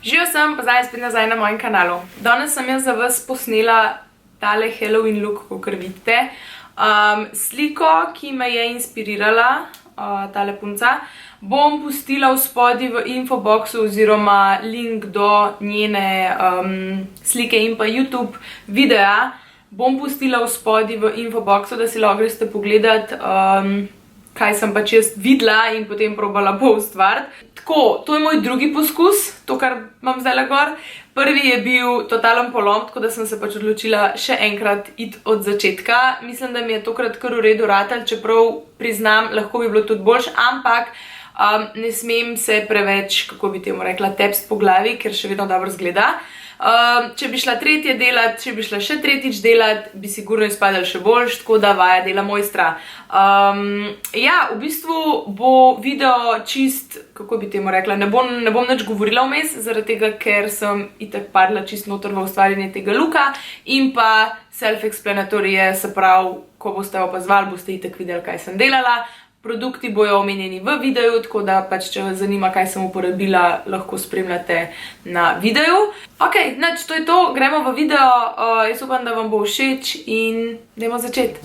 Živijo sem, pa zdaj spet nazaj na mojem kanalu. Danes sem jaz za vas posnela tale Halloween look, kakor vidite. Sliko, ki me je inspirirala, tale punca, bom pustila v spodaj v infoboxu oziroma link do njene slike in pa YouTube videa. Bom pustila v spodaj v infoboxu, da si lahko greste pogledat, kaj sem pač jaz videla in potem probala poustvariti. Tako, to je moj drugi poskus, to, kar imam zdaj gor. Prvi je bil totalen polom, tako da sem se pač odločila še enkrat iti od začetka. Mislim, da mi je tokrat kar v redu ratal, čeprav priznam, lahko bi bilo tudi boljše, ampak ne smem se preveč, kako bi temu rekla, tepst po glavi, ker še vedno dobro izgleda. Če bi šla tretje delat, če bi šla še tretjič delat, bi sigurno izpadali še boljš, tako da vaja dela mojstra. Ja, v bistvu bo video čist, kako bi temu rekla, ne bom nič govorila vmes, zaradi tega, ker sem itak padla čist noter v ustvarjanje tega looka in pa self-explanatory je, se pravi, ko boste opazovali, boste itak videli, kaj sem delala. Produkti bojo omenjeni v videu, tako da pač, če vas zanima, kaj sem uporabila, lahko spremljate na videu. Ok, nič, to je to, gremo v video, jaz upam, da vam bo všeč in dajmo začeti.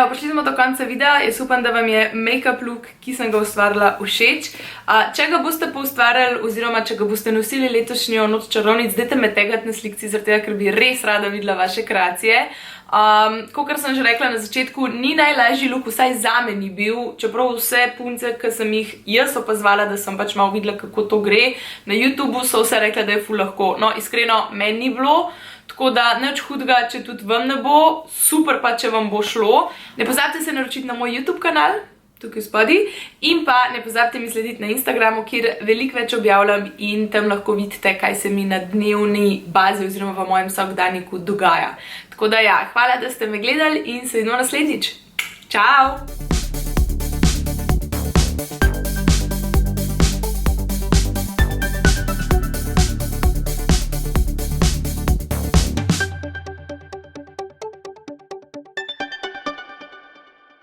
evo, prišli smo do konca videa, jaz upam, da vam je make-up look, ki sem ga ustvarila, všeč. Če ga boste poustvarjali, oziroma če ga boste nosili letošnjo noč čarovnic, dajte me tegati na slikci, zaradi tega, ker bi res rada videla vaše kreacije. Kakor sem že rekla na začetku, ni najlažji look, vsaj zame ni bil, čeprav vse punce, ki sem jih jaz opazvala, da sem pač malo videla, kako to gre. Na YouTubeu so vse rekla, da je ful lahko. No, iskreno, meni ni bilo. Tako da nič hudega, če tudi vam ne bo, super pa, če vam bo šlo. Ne pozabite se naročiti na moj YouTube kanal, tukaj spodaj, in pa ne pozabite mi slediti na Instagramu, kjer veliko več objavljam in tam lahko vidite, kaj se mi na dnevni bazi oziroma v mojem vsakdanjiku dogaja. Tako da ja, hvala, da ste me gledali in se vidimo naslednjič. Čau!